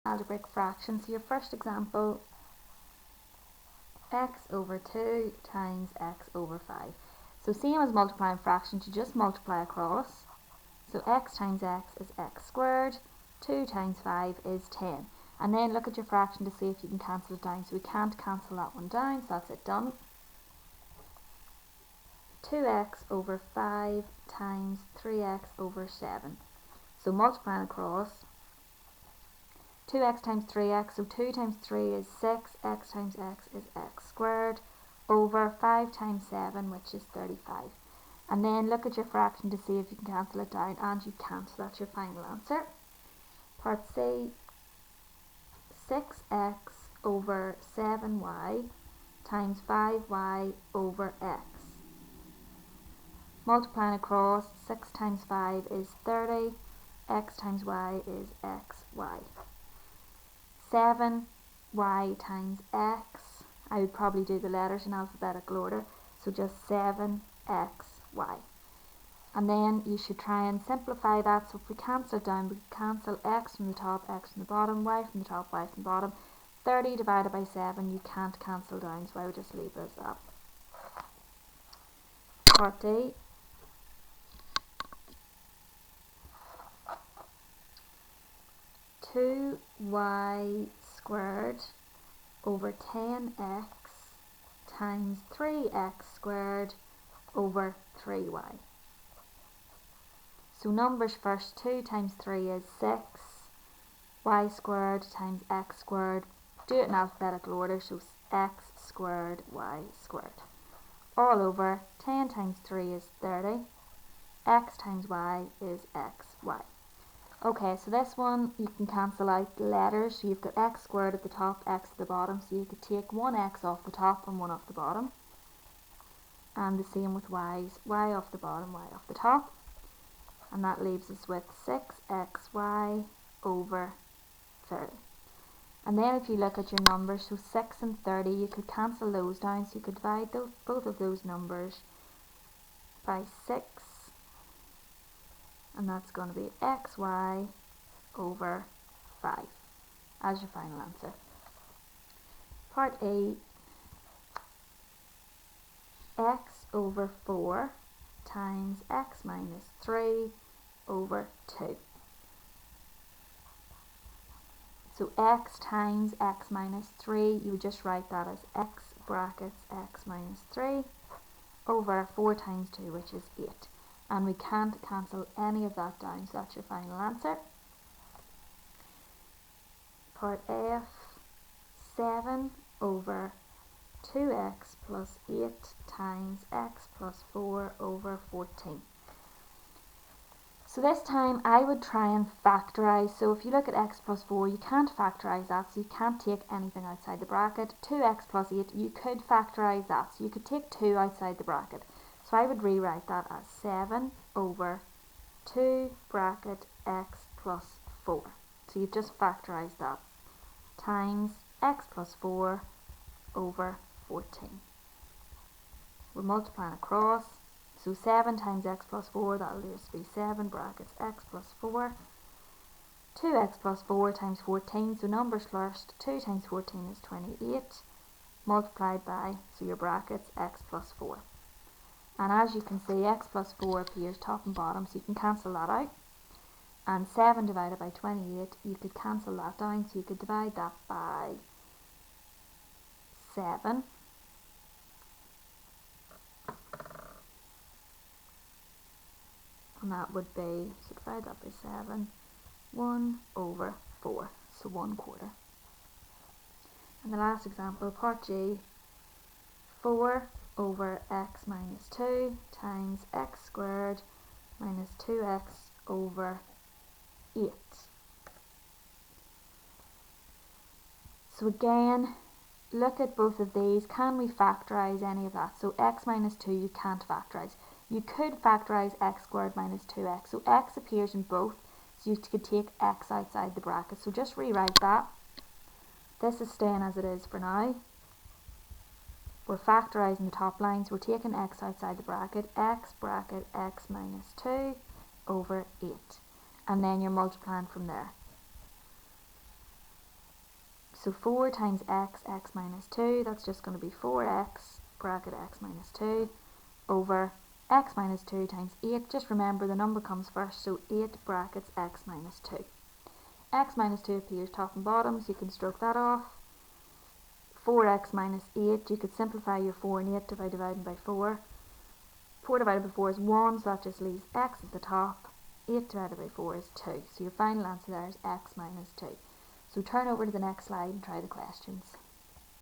algebraic fraction. So your first example, x over 2 times x over 5. So same as multiplying fractions, you just multiply across. So x times x is x squared, 2 times 5 is 10. And then look at your fraction to see if you can cancel it down. So we can't cancel that one down, so that's it done. 2x over 5 times 3x over 7. So multiplying across, 2x times 3x, so 2 times 3 is 6, x times x is x squared, over 5 times 7, which is 35. And then look at your fraction to see if you can cancel it down, and you can't, so that's your final answer. Part C, 6x over 7y times 5y over x. Multiplying across, 6 times 5 is 30, x times y is xy. 7y times x, I would probably do the letters in alphabetical order, so just 7xy. And then you should try and simplify that, so if we cancel it down, we cancel x from the top, x from the bottom, y from the top, y from the bottom. 30 divided by 7 you can't cancel down, so I would just leave it as that. Part D, two y squared over 10x times 3x squared over 3y. So numbers first, 2 times 3 is 6, y squared times x squared, do it in alphabetical order, so x squared, y squared. All over, 10 times 3 is 30, x times y is xy. Okay, so this one you can cancel out the letters, so you've got x squared at the top, x at the bottom, so you could take one x off the top and one off the bottom. And the same with y's, y off the bottom, y off the top. And that leaves us with 6xy over 30. And then if you look at your numbers, so 6 and 30, you could cancel those down, so you could divide both of those numbers by 6. And that's going to be xy over 5 as your final answer. Part E, x over 4 times x minus 3 over 2. So x times x minus 3, you would just write that as x brackets x minus 3 over 4 times 2, which is 8. And we can't cancel any of that down, so that's your final answer. Part F, 7 over 2x plus 8 times x plus 4 over 14. So this time I would try and factorise. So if you look at x plus 4, you can't factorise that, so you can't take anything outside the bracket. 2x plus 8, you could factorise that, so you could take 2 outside the bracket. So I would rewrite that as 7 over 2 bracket x plus 4. So you've just factorised that, times x plus 4 over 14. We're multiplying across, so 7 times x plus 4, that'll just be 7 brackets x plus 4. 2x plus 4 times 14, so numbers first, 2 times 14 is 28, multiplied by, so your brackets, x plus 4. And as you can see, x plus 4 appears top and bottom, so you can cancel that out. And 7 divided by 28, you could cancel that down, so you could divide that by 7. And that would be, so divide that by 7, 1 over 4, so 1/4. And the last example, part G, 4 over x minus 2 times x squared minus 2x over 8. So again, look at both of these. Can we factorise any of that? So x minus 2 you can't factorise. You could factorise x squared minus 2x. So x appears in both, so you could take x outside the bracket. So just rewrite that. This is staying as it is for now. We're factorising the top line, so we're taking x outside the bracket. X bracket x minus 2 over 8. And then you're multiplying from there. So 4 times x, x minus 2, that's just going to be 4x, bracket x minus 2, over x minus 2 times 8. Just remember the number comes first, so 8 brackets x minus 2. X minus 2 appears top and bottom, so you can stroke that off. 4x minus 8, you could simplify your 4 and 8 by dividing by 4. 4 divided by 4 is 1, so that just leaves x at the top. 8 divided by 4 is 2, so your final answer there is x minus 2. So turn over to the next slide and try the questions.